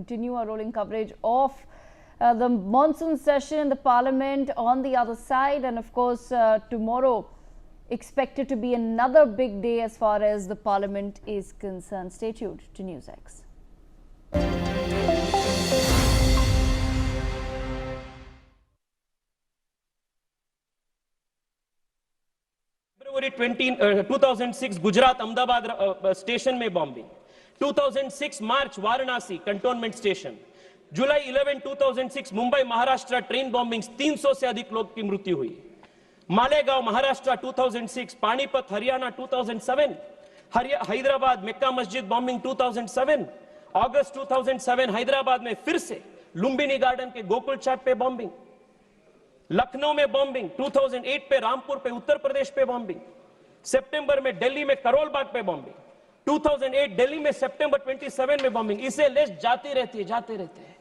Continue our rolling coverage of the monsoon session in the parliament on the other side, and of course tomorrow expected to be another big day as far as the parliament is concerned. Stay tuned to NewsX. February 2006 Gujarat Ahmedabad station में bombing, 2006 मार्च Varanasi cantonment station, जुलाई 11 2006 Mumbai Maharashtra train bombing, 300 से अधिक लोग की मृत्यु हुई। मालेगांव महाराष्ट्र 2006, पानीपत हरियाणा 2007, हैदराबाद मक्का मस्जिद bombing 2007, अगस्त 2007 हैदराबाद में फिर से लुम्बिनी गार्डन के गोकुल चाट पे बॉम्बिंग, लखनऊ में बॉम्बिंग, 2008 पे रामपुर पे उत्तर प्रदेश पे बॉम्बिंग, सितंबर में दिल्ली में करोल बाग पे बॉम्बिंग, 2008 दिल्ली में सितंबर 27 में बॉम्बिंग। इसे लिस्ट जाते रहते हैं।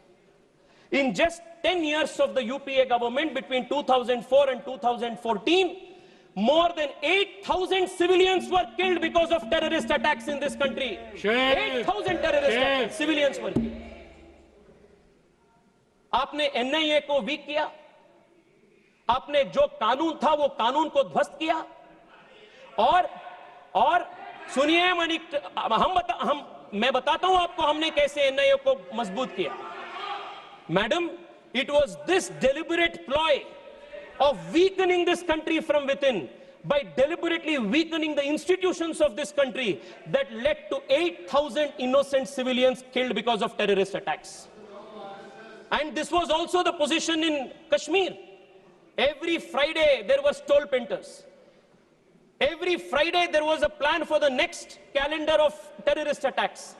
In just 10 years of the UPA government between 2004 and 2014, more than 8,000 civilians were killed because of terrorist attacks in this country. 8,000 terrorist civilians were killed. आपने NIA को वीक किया, आपने जो कानून था वो कानून को ध्वस्त किया, और सुनिए मैं बताता हूं आपको हमने कैसे NIA को मजबूत किया। Madam, it was this deliberate ploy of weakening this country from within by deliberately weakening the institutions of this country that led to 8,000 innocent civilians killed because of terrorist attacks. And this was also the position in Kashmir. Every Friday there were toll painters. Every Friday there was a plan for the next calendar of terrorist attacks.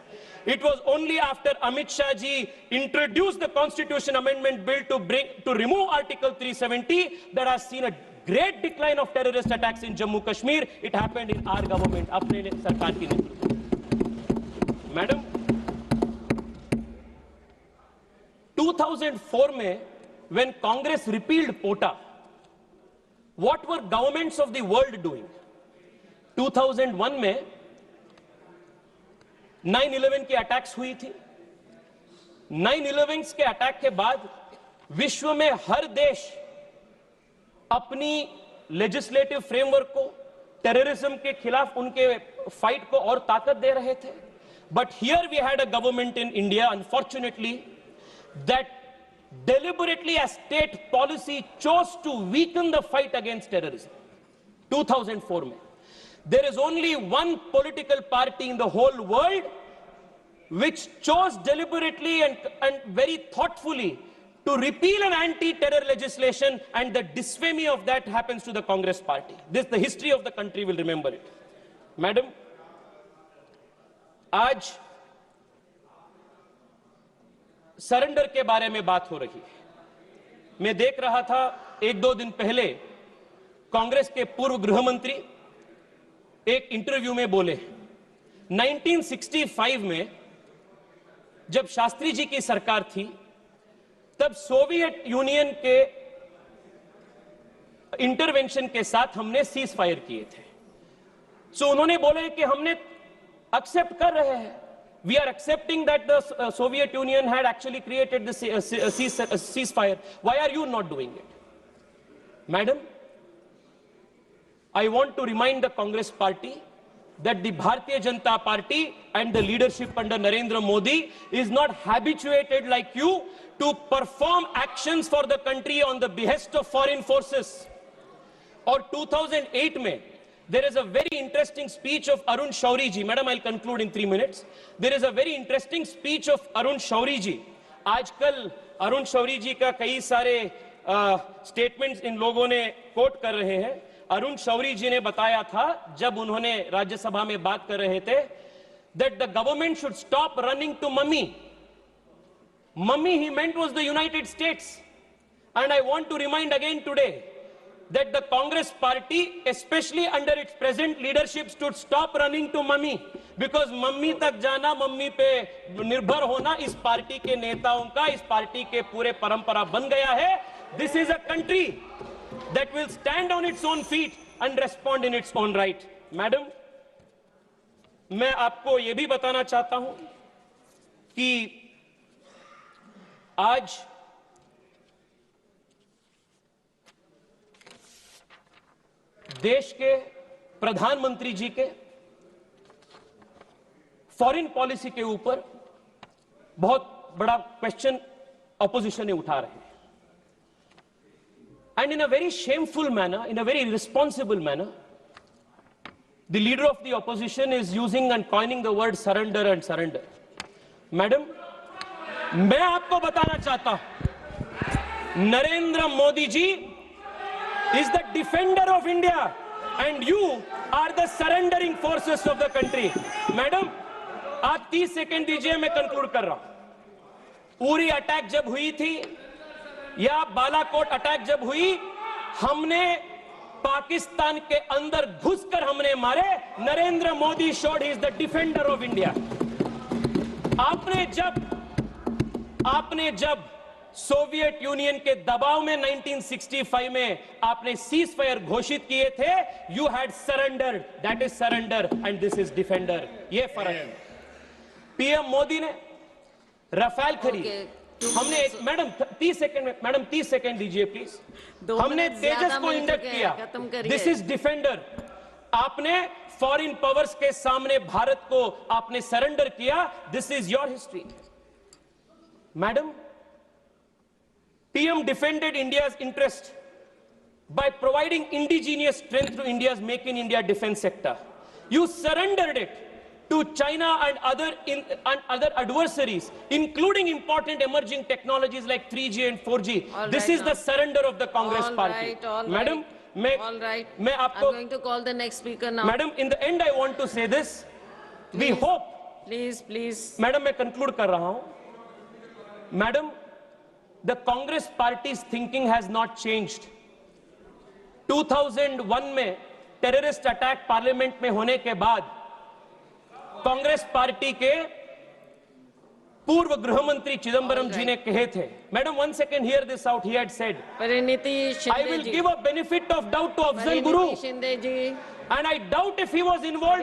It was only after Amit Shah ji introduced the Constitution Amendment Bill to remove Article 370 that has seen a great decline of terrorist attacks in Jammu Kashmir. It happened in our government, अपने सरकार की नेतृत्व। Madam, 2004 में when Congress repealed POTA, what were governments of the world doing? 2001 में 9/11 की attacks हुई थी। 9/11 के अटैक के बाद विश्व में हर देश अपनी लेजिस्लेटिव फ्रेमवर्क को टेररिज्म के खिलाफ उनके फाइट को और ताकत दे रहे थे। But here we had a government in India, unfortunately, that deliberately as state policy chose to weaken the fight against terrorism. 2004 में there is only one political party in the whole world which chose deliberately and very thoughtfully to repeal an anti-terror legislation, and the disfamy of that happens to the Congress party. The history of the country will remember it. Madam, आज surrender के बारे में बात हो रही है। मैं देख रहा था 1-2 दिन पहले कांग्रेस के पूर्व गृह मंत्री एक इंटरव्यू में बोले, 1965 में जब शास्त्री जी की सरकार थी तब सोवियत यूनियन के इंटरवेंशन के साथ हमने सीज फायर किए थे। सो उन्होंने बोले कि हमने एक्सेप्ट कर रहे हैं, we are accepting that the Soviet Union had actually created the ceasefire. Why are you not doing it? Madam, I want to remind the Congress party that the Bharatiya Janata Party and the leadership under Narendra Modi is not habituated like you to perform actions for the country on the behest of foreign forces. Or 2008 mein, there is a very interesting speech of Arun Shourie ji. Madam, I'll conclude in 3 minutes. There is a very interesting speech of Arun Shourie ji. आजकल अरुण शौरी जी का कई सारे statements in लोगों ने coat कर रहे हैं। अरुण शौरी जी ने बताया था जब उन्होंने राज्यसभा में बात कर रहे थे that the government should stop running to mummy. Mummy he meant was the United States. And I want to remind again today that the Congress party, especially under its present leadership, should stop running to mummy, because mummy tak jana, mummy pe nirbhar hona इस party के नेताओं का, इस party के पूरे परंपरा बन गया है। This is a country that will stand on its own feet and respond in its own right. Madam, मैं आपको यह भी बताना चाहता हूं कि आज देश के प्रधानमंत्री जी के फॉरेन पॉलिसी के ऊपर बहुत बड़ा क्वेश्चन ऑपोजिशन ने उठा रहे हैं, and in a very shameful manner, in a very irresponsible manner, the leader of the opposition is using and coining the word surrender and surrender. Madam, मैं आपको बताना चाहता हूं, Narendra Modi ji is the defender of India and you are the surrendering forces of the country. Madam, आप 30 second दीजिए, मैं conclude कर रहा हूं। उरी अटैक जब हुई थी या बालाकोट अटैक जब हुई, हमने पाकिस्तान के अंदर घुसकर हमने मारे। Narendra Modi showed he is the defender of India. आपने जब सोवियत यूनियन के दबाव में 1965 में आपने सीज फायर घोषित किए थे, you had surrendered, that is surrender and this is defender. ये फर्क है। पीएम मोदी ने राफेल खरीद, हमने मैडम 30 सेकंड में, मैडम 30 सेकंड दीजिए प्लीज। हमने तेजस को इंडक्ट किया, दिस इज डिफेंडर। आपने फॉरेन पावर्स के सामने भारत को आपने सरेंडर किया, this is your history. Madam, PM defended India's interest by providing indigenous strength to India's Make in India defense sector. You surrendered it to China and other adversaries, including important emerging technologies like 3G and 4G. This is the surrender of the Congress party. Madam, मैं आपको, I'm going to call the next speaker now. Madam, in the end I want to say this. We hope. Please. Madam, मैं conclude कर रहा हूं। Madam, the Congress party's thinking has not changed. 2001 में terrorist attack parliament में होने के बाद Congress party के पूर्व गृह मंत्री चिदंबरम जी ने कहे थे, madam 1 second, hear this out, he had said, Praniti Shinde I will ji, give a benefit of doubt to Afzal Guru, Praniti Shinde ji, and I doubt if he was involved